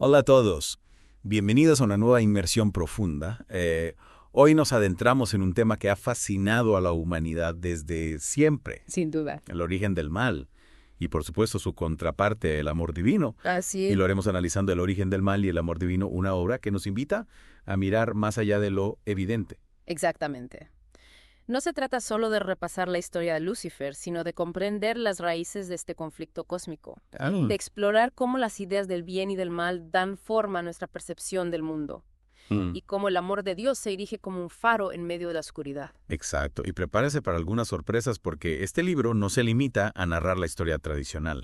Hola a todos, bienvenidos a una nueva inmersión profunda. Hoy nos adentramos en un tema que ha fascinado a la humanidad desde siempre, Sin duda. el origen del mal y por supuesto su contraparte, el amor divino. Así Y es. lo haremos analizando el origen del mal y el amor divino, una obra que nos invita a mirar más allá de lo evidente. Exactamente. No se trata solo de repasar la historia de Lucifer, sino de comprender las raíces de este conflicto cósmico, de explorar cómo las ideas del bien y del mal dan forma a nuestra percepción del mundo, y cómo el amor de Dios se erige como un faro en medio de la oscuridad. Exacto, y prepárese para algunas sorpresas porque este libro no se limita a narrar la historia tradicional.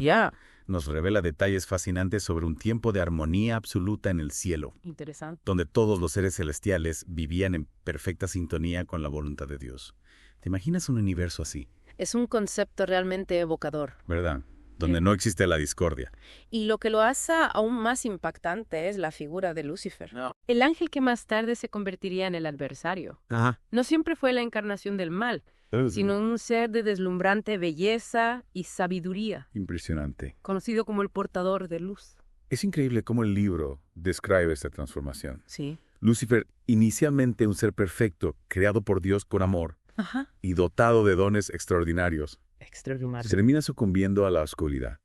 Nos revela detalles fascinantes sobre un tiempo de armonía absoluta en el cielo, Interesante. donde todos los seres celestiales vivían en perfecta sintonía con la voluntad de Dios. ¿Te imaginas un universo así? Es un concepto realmente evocador. ¿Verdad? Donde no existe la discordia. Y lo que lo hace aún más impactante es la figura de Lucifer, el ángel que más tarde se convertiría en el adversario. Ajá. No siempre fue la encarnación del mal, sino un ser de deslumbrante belleza y sabiduría, Impresionante. conocido como el portador de luz. Es increíble cómo el libro describe esta transformación. Sí. Lucifer, inicialmente un ser perfecto, creado por Dios con amor Ajá. y dotado de dones extraordinarios, Extraordinario. termina sucumbiendo a la oscuridad.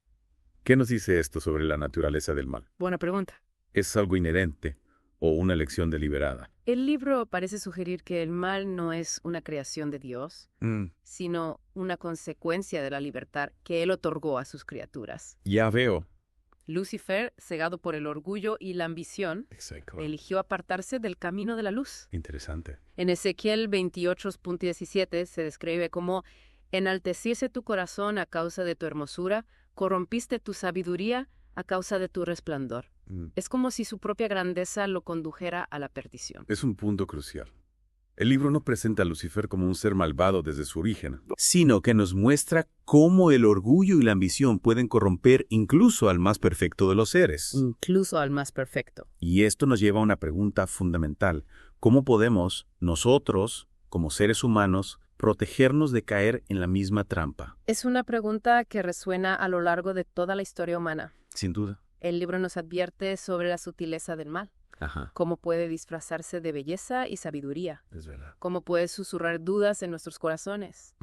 ¿Qué nos dice esto sobre la naturaleza del mal? Buena pregunta. ¿Es algo inherente o una elección deliberada? El libro parece sugerir que el mal no es una creación de Dios, sino una consecuencia de la libertad que él otorgó a sus criaturas. Ya veo. Lucifer, cegado por el orgullo y la ambición, Exacto. eligió apartarse del camino de la luz. Interesante. En Ezequiel 28.17 se describe como: enalteciese tu corazón a causa de tu hermosura, corrompiste tu sabiduría a causa de tu resplandor. Es como si su propia grandeza lo condujera a la perdición. Es un punto crucial. El libro no presenta a Lucifer como un ser malvado desde su origen, sino que nos muestra cómo el orgullo y la ambición pueden corromper incluso al más perfecto de los seres. Incluso al más perfecto. Y esto nos lleva a una pregunta fundamental. ¿Cómo podemos, nosotros, como seres humanos, protegernos de caer en la misma trampa? Es una pregunta que resuena a lo largo de toda la historia humana. Sin duda. El libro nos advierte sobre la sutileza del mal, Ajá. cómo puede disfrazarse de belleza y sabiduría, Es verdad. cómo puede susurrar dudas en nuestros corazones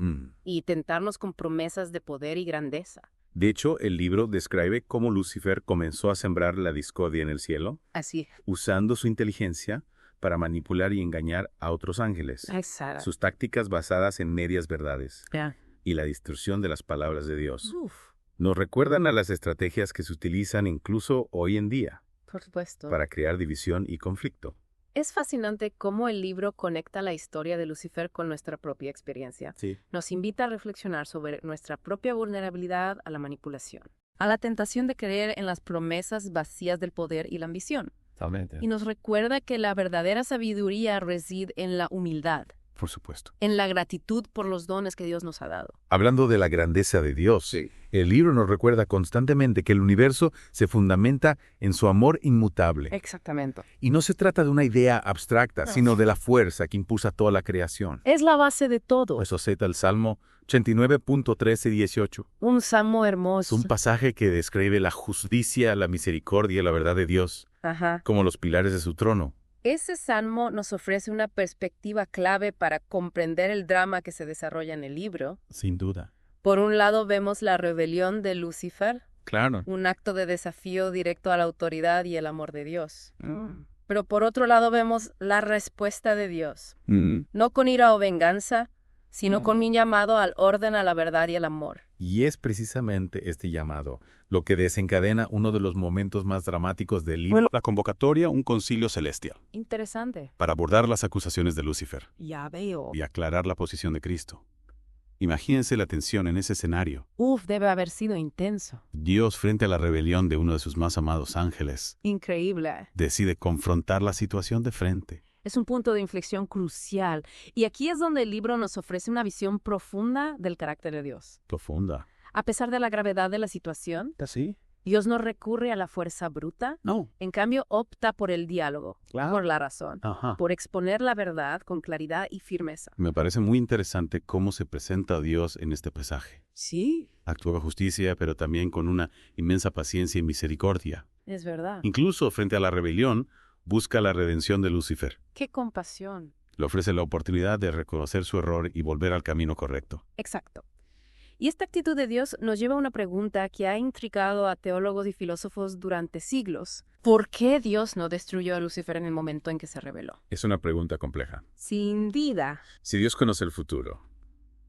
y tentarnos con promesas de poder y grandeza. De hecho, el libro describe cómo Lucifer comenzó a sembrar la discordia en el cielo, Así. usando su inteligencia para manipular y engañar a otros ángeles. Exacto. Sus tácticas basadas en medias verdades Ya. y la distorsión de las palabras de Dios. Uf, Nos recuerdan a las estrategias que se utilizan incluso hoy en día por supuesto. para crear división y conflicto. Es fascinante cómo el libro conecta la historia de Lucifer con nuestra propia experiencia. Sí. Nos invita a reflexionar sobre nuestra propia vulnerabilidad a la manipulación, a la tentación de creer en las promesas vacías del poder y la ambición. Totalmente. Y nos recuerda que la verdadera sabiduría reside en la humildad, Por supuesto. en la gratitud por los dones que Dios nos ha dado. Hablando de la grandeza de Dios, el libro nos recuerda constantemente que el universo se fundamenta en su amor inmutable. Exactamente. Y no se trata de una idea abstracta, sino de la fuerza que impulsa toda la creación. Es la base de todo. Eso cita el Salmo 89.13 y 18. Un salmo Es hermoso. un pasaje que describe la justicia, la misericordia y la verdad de Dios Ajá. como los pilares de su trono. Ese salmo nos ofrece una perspectiva clave para comprender el drama que se desarrolla en el libro. Sin duda. Por un lado vemos la rebelión de Lucifer, Claro. un acto de desafío directo a la autoridad y el amor de Dios. Pero por otro lado vemos la respuesta de Dios, no con ira o venganza, sino con un llamado al orden, a la verdad y al amor. Y es precisamente este llamado lo que desencadena uno de los momentos más dramáticos del libro. La convocatoria, un concilio celestial, Interesante. para abordar las acusaciones de Lucifer Ya veo. y aclarar la posición de Cristo. Imagínense la tensión en ese escenario. Uf, debe haber sido intenso. Dios, frente a la rebelión de uno de sus más amados ángeles, Increíble. decide confrontar la situación de frente. Es un punto de inflexión crucial. Y aquí es donde el libro nos ofrece una visión profunda del carácter de Dios. Profunda. A pesar de la gravedad de la situación, ¿Así? Dios no recurre a la fuerza bruta, No. en cambio opta por el diálogo, Claro. por la razón, Ajá. por exponer la verdad con claridad y firmeza. Me parece muy interesante cómo se presenta a Dios en este pasaje. Sí, Actúa con justicia, pero también con una inmensa paciencia y misericordia. es verdad. Incluso frente a la rebelión, busca la redención de Lucifer. ¡Qué compasión! Le ofrece la oportunidad de reconocer su error y volver al camino correcto. Exacto. Y esta actitud de Dios nos lleva a una pregunta que ha intrigado a teólogos y filósofos durante siglos. ¿Por qué Dios no destruyó a Lucifer en el momento en que se rebeló? Es una pregunta compleja. Sin duda. Si Dios conoce el futuro,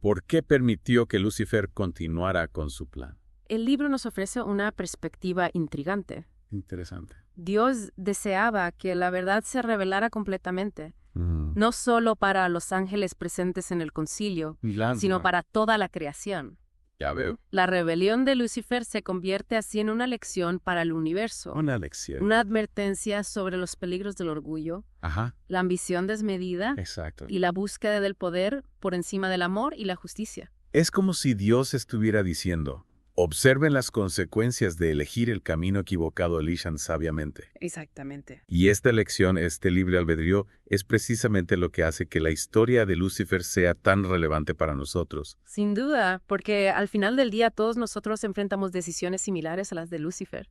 ¿por qué permitió que Lucifer continuara con su plan? El libro nos ofrece una perspectiva intrigante. Interesante. Dios deseaba que la verdad se revelara completamente, no solo para los ángeles presentes en el concilio, sino para toda la creación. Ya veo. La rebelión de Lucifer se convierte así en una lección para el universo, Una lección. una advertencia sobre los peligros del orgullo, Ajá. la ambición desmedida Exacto. y la búsqueda del poder por encima del amor y la justicia. Es como si Dios estuviera diciendo, observen las consecuencias de elegir el camino equivocado, elijan sabiamente. Exactamente. Y esta elección, este libre albedrío, es precisamente lo que hace que la historia de Lucifer sea tan relevante para nosotros. Sin duda, porque al final del día todos nosotros enfrentamos decisiones similares a las de Lucifer.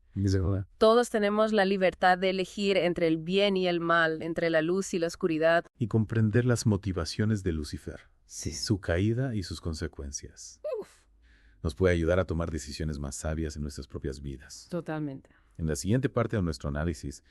Todos tenemos la libertad de elegir entre el bien y el mal, entre la luz y la oscuridad. Y comprender las motivaciones de Lucifer, su caída y sus consecuencias. Nos puede ayudar a tomar decisiones más sabias en nuestras propias vidas. Totalmente. En la siguiente parte de nuestro análisis,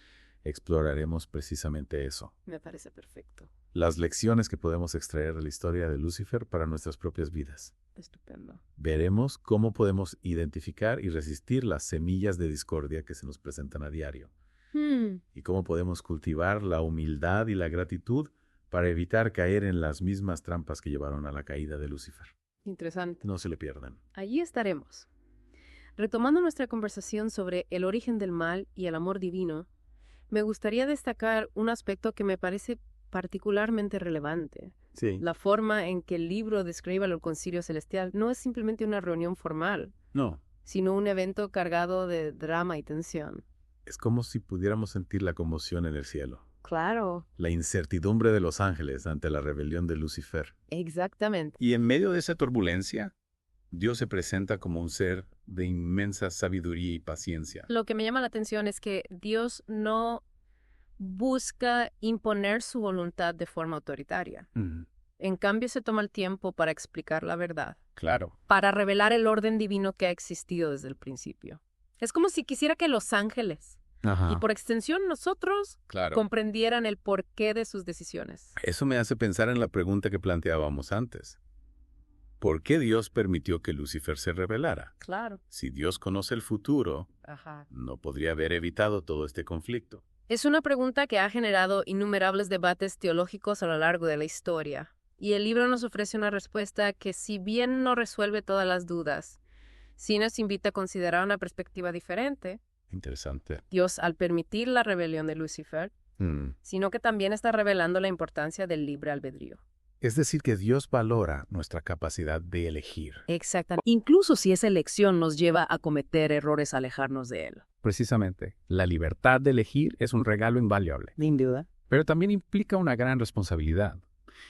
exploraremos precisamente eso. Me parece perfecto. Las lecciones que podemos extraer de la historia de Lucifer para nuestras propias vidas. Estupendo. Veremos cómo podemos identificar y resistir las semillas de discordia que se nos presentan a diario. Y cómo podemos cultivar la humildad y la gratitud para evitar caer en las mismas trampas que llevaron a la caída de Lucifer. Interesante. No se le pierdan. Allí estaremos. Retomando nuestra conversación sobre el origen del mal y el amor divino, me gustaría destacar un aspecto que me parece particularmente relevante. Sí. La forma en que el libro describe el concilio celestial no es simplemente una reunión formal, No. sino un evento cargado de drama y tensión. Es como si pudiéramos sentir la conmoción en el cielo. Claro. La incertidumbre de los ángeles ante la rebelión de Lucifer. Exactamente. Y en medio de esa turbulencia, Dios se presenta como un ser de inmensa sabiduría y paciencia. Lo que me llama la atención es que Dios no busca imponer su voluntad de forma autoritaria. En cambio, se toma el tiempo para explicar la verdad, Claro. para revelar el orden divino que ha existido desde el principio. Es como si quisiera que los ángeles, y por extensión nosotros, Claro. comprendieran el porqué de sus decisiones. Eso me hace pensar en la pregunta que planteábamos antes. ¿Por qué Dios permitió que Lucifer se rebelara? Claro. Si Dios conoce el futuro, Ajá. no podría haber evitado todo este conflicto. Es una pregunta que ha generado innumerables debates teológicos a lo largo de la historia. Y el libro nos ofrece una respuesta que, si bien no resuelve todas las dudas, sí nos invita a considerar una perspectiva diferente. Interesante. Dios, al permitir la rebelión de Lucifer, sino que también está revelando la importancia del libre albedrío. Es decir, que Dios valora nuestra capacidad de elegir. Exactamente. Incluso si esa elección nos lleva a cometer errores, alejarnos de él. Precisamente, la libertad de elegir es un regalo invaluable, Sin duda. pero también implica una gran responsabilidad.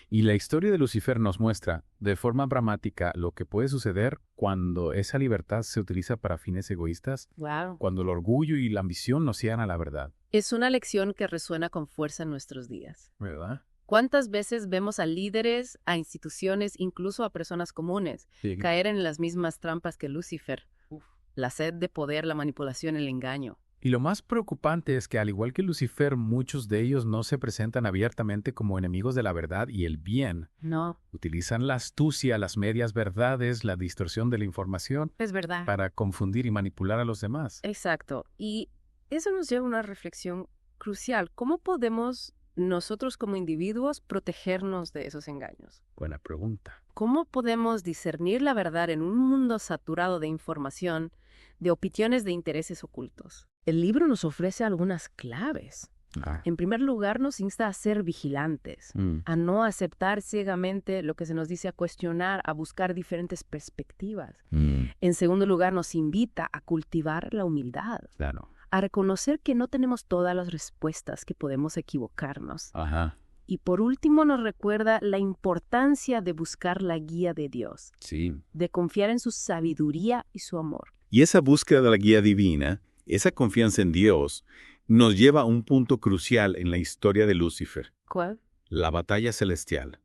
Y la historia de Lucifer nos muestra, de forma dramática, lo que puede suceder cuando esa libertad se utiliza para fines egoístas, Wow. cuando el orgullo y la ambición nos ciegan a la verdad, Es una lección que resuena con fuerza en nuestros días. ¿verdad? ¿Cuántas veces vemos a líderes, a instituciones, incluso a personas comunes, Sí. caer en las mismas trampas que Lucifer? La sed de poder, la manipulación, el engaño. Y lo más preocupante es que, al igual que Lucifer, muchos de ellos no se presentan abiertamente como enemigos de la verdad y el bien. No, Utilizan la astucia, las medias verdades, la distorsión de la información es verdad. para confundir y manipular a los demás. Exacto. Y eso nos lleva a una reflexión crucial. ¿Cómo podemos nosotros como individuos protegernos de esos engaños? Buena pregunta. ¿Cómo podemos discernir la verdad en un mundo saturado de información, de opiniones, de intereses ocultos? El libro nos ofrece algunas claves. En primer lugar, nos insta a ser vigilantes, a no aceptar ciegamente lo que se nos dice, a cuestionar, a buscar diferentes perspectivas. En segundo lugar, nos invita a cultivar la humildad, a reconocer que no tenemos todas las respuestas, que podemos equivocarnos. Y por último, nos recuerda la importancia de buscar la guía de Dios, de confiar en su sabiduría y su amor. Y esa búsqueda de la guía divina, esa confianza en Dios, nos lleva a un punto crucial en la historia de Lucifer. ¿Cuál? La batalla celestial.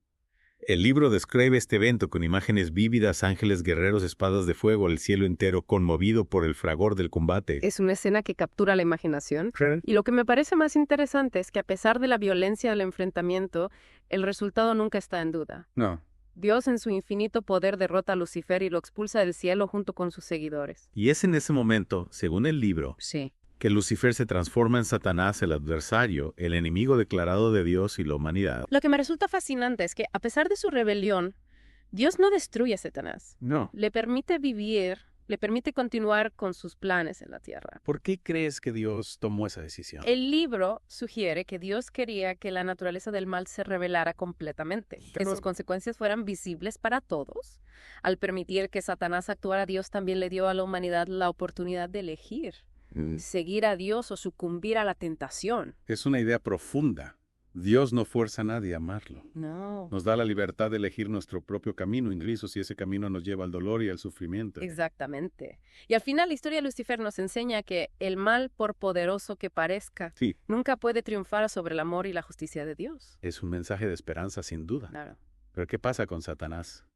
El libro describe este evento con imágenes vívidas, ángeles guerreros, espadas de fuego, el cielo entero conmovido por el fragor del combate. Es una escena que captura la imaginación. Y lo que me parece más interesante es que a pesar de la violencia del enfrentamiento, el resultado nunca está en duda. No. Dios en su infinito poder derrota a Lucifer y lo expulsa del cielo junto con sus seguidores. Y es en ese momento, según el libro, que Lucifer se transforma en Satanás, el adversario, el enemigo declarado de Dios y la humanidad. Lo que me resulta fascinante es que, a pesar de su rebelión, Dios no destruye a Satanás. No. Le permite vivir, le permite continuar con sus planes en la tierra. ¿Por qué crees que Dios tomó esa decisión? El libro sugiere que Dios quería que la naturaleza del mal se revelara completamente, que sus consecuencias fueran visibles para todos. Al permitir que Satanás actuara, Dios también le dio a la humanidad la oportunidad de elegir. Seguir a Dios o sucumbir a la tentación. Es una idea profunda. Dios no fuerza a nadie a amarlo. No. Nos da la libertad de elegir nuestro propio camino, incluso si ese camino nos lleva al dolor y al sufrimiento. Exactamente. Y al final la historia de Lucifer nos enseña que el mal, por poderoso que parezca, nunca puede triunfar sobre el amor y la justicia de Dios. Es un mensaje de esperanza, sin duda. Claro. Pero ¿qué pasa con Satanás?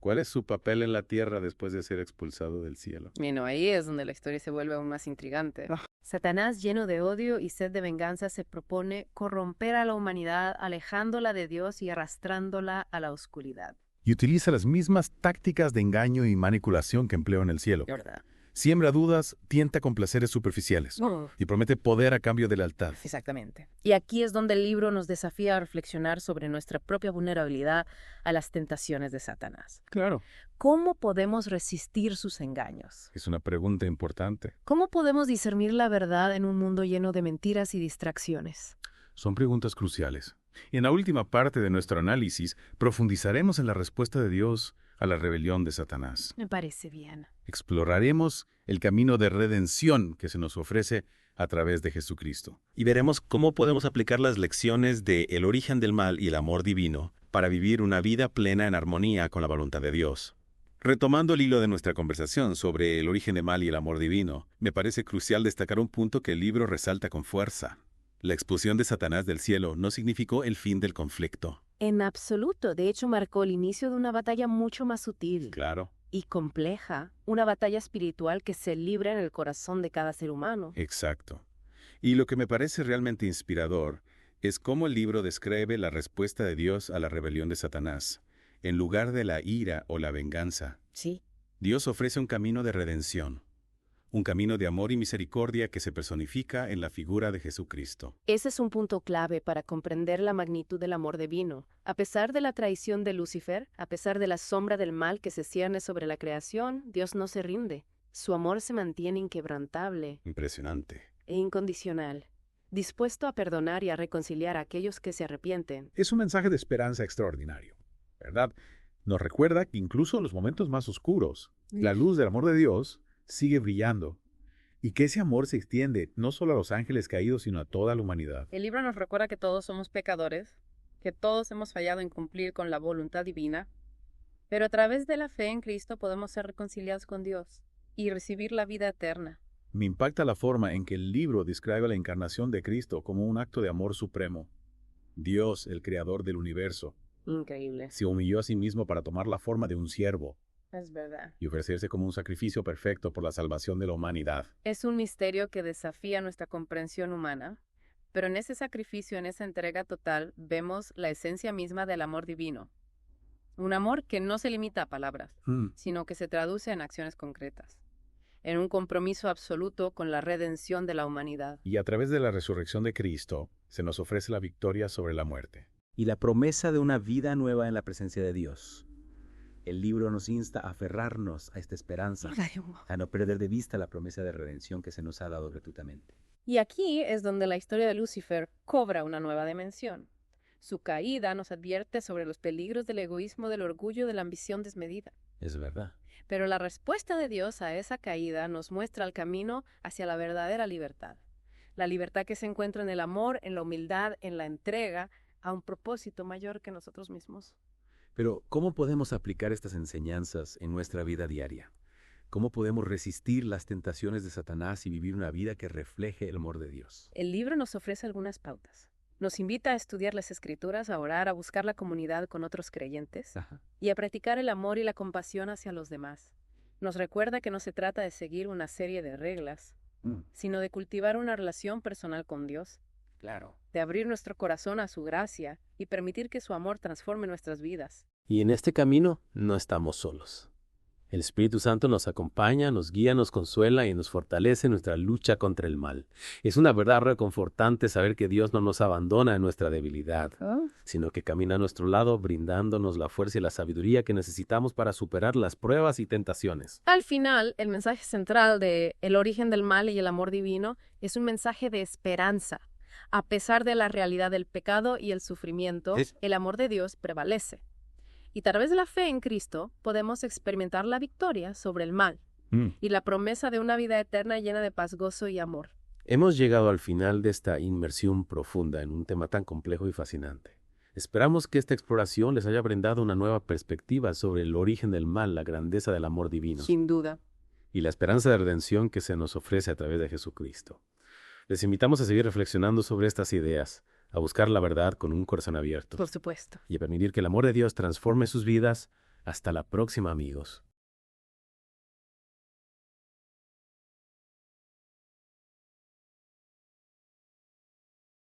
¿Cuál es su papel en la tierra después de ser expulsado del cielo? Bueno, ahí es donde la historia se vuelve aún más intrigante. Satanás, lleno de odio y sed de venganza, se propone corromper a la humanidad, alejándola de Dios y arrastrándola a la oscuridad. Y utiliza las mismas tácticas de engaño y manipulación que empleó en el cielo. ¿Verdad? Siembra dudas, tienta con placeres superficiales y promete poder a cambio de lealtad. Exactamente. Y aquí es donde el libro nos desafía a reflexionar sobre nuestra propia vulnerabilidad a las tentaciones de Satanás. Claro. ¿Cómo podemos resistir sus engaños? Es una pregunta importante. ¿Cómo podemos discernir la verdad en un mundo lleno de mentiras y distracciones? Son preguntas cruciales. Y en la última parte de nuestro análisis, profundizaremos en la respuesta de Dios a la rebelión de Satanás. Me parece bien. Exploraremos el camino de redención que se nos ofrece a través de Jesucristo. Y veremos cómo podemos aplicar las lecciones de el origen del mal y el amor divino para vivir una vida plena en armonía con la voluntad de Dios. Retomando el hilo de nuestra conversación sobre el origen del mal y el amor divino, me parece crucial destacar un punto que el libro resalta con fuerza. La expulsión de Satanás del cielo no significó el fin del conflicto. En absoluto. De hecho, marcó el inicio de una batalla mucho más sutil. Claro. Y compleja. Una batalla espiritual que se libra en el corazón de cada ser humano. Exacto. Y lo que me parece realmente inspirador es cómo el libro describe la respuesta de Dios a la rebelión de Satanás. En lugar de la ira o la venganza, Dios ofrece un camino de redención. Un camino de amor y misericordia que se personifica en la figura de Jesucristo. Ese es un punto clave para comprender la magnitud del amor divino. A pesar de la traición de Lucifer, a pesar de la sombra del mal que se cierne sobre la creación, Dios no se rinde. Su amor se mantiene inquebrantable. Impresionante. E incondicional. Dispuesto a perdonar y a reconciliar a aquellos que se arrepienten. Es un mensaje de esperanza extraordinario, ¿verdad? Nos recuerda que incluso en los momentos más oscuros, la luz del amor de Dios sigue brillando, y que ese amor se extiende no solo a los ángeles caídos, sino a toda la humanidad. El libro nos recuerda que todos somos pecadores, que todos hemos fallado en cumplir con la voluntad divina, pero a través de la fe en Cristo podemos ser reconciliados con Dios y recibir la vida eterna. Me impacta la forma en que el libro describe la encarnación de Cristo como un acto de amor supremo. Dios, el creador del universo, increíble, se humilló a sí mismo para tomar la forma de un siervo. Es verdad. Y ofrecerse como un sacrificio perfecto por la salvación de la humanidad. Es un misterio que desafía nuestra comprensión humana, pero en ese sacrificio, en esa entrega total, vemos la esencia misma del amor divino. Un amor que no se limita a palabras, sino que se traduce en acciones concretas, en un compromiso absoluto con la redención de la humanidad. Y a través de la resurrección de Cristo, se nos ofrece la victoria sobre la muerte. Y la promesa de una vida nueva en la presencia de Dios. El libro nos insta a aferrarnos a esta esperanza, a no perder de vista la promesa de redención que se nos ha dado gratuitamente. Y aquí es donde la historia de Lucifer cobra una nueva dimensión. Su caída nos advierte sobre los peligros del egoísmo, del orgullo, de la ambición desmedida. Es verdad. Pero la respuesta de Dios a esa caída nos muestra el camino hacia la verdadera libertad. La libertad que se encuentra en el amor, en la humildad, en la entrega a un propósito mayor que nosotros mismos. Pero, ¿cómo podemos aplicar estas enseñanzas en nuestra vida diaria? ¿Cómo podemos resistir las tentaciones de Satanás y vivir una vida que refleje el amor de Dios? El libro nos ofrece algunas pautas. Nos invita a estudiar las Escrituras, a orar, a buscar la comunidad con otros creyentes y a practicar el amor y la compasión hacia los demás. Nos recuerda que no se trata de seguir una serie de reglas, sino de cultivar una relación personal con Dios. Claro. De abrir nuestro corazón a su gracia y permitir que su amor transforme nuestras vidas. Y en este camino no estamos solos. El Espíritu Santo nos acompaña, nos guía, nos consuela y nos fortalece en nuestra lucha contra el mal. Es una verdad reconfortante saber que Dios no nos abandona en nuestra debilidad, sino que camina a nuestro lado brindándonos la fuerza y la sabiduría que necesitamos para superar las pruebas y tentaciones. Al final, el mensaje central de El origen del mal y el amor divino es un mensaje de esperanza. A pesar de la realidad del pecado y el sufrimiento, el amor de Dios prevalece. Y a través de la fe en Cristo podemos experimentar la victoria sobre el mal y la promesa de una vida eterna llena de paz, gozo y amor. Hemos llegado al final de esta inmersión profunda en un tema tan complejo y fascinante. Esperamos que esta exploración les haya brindado una nueva perspectiva sobre el origen del mal, la grandeza del amor divino. Sin duda. Y la esperanza de redención que se nos ofrece a través de Jesucristo. Les invitamos a seguir reflexionando sobre estas ideas, a buscar la verdad con un corazón abierto. Por supuesto. Y a permitir que el amor de Dios transforme sus vidas. Hasta la próxima, amigos.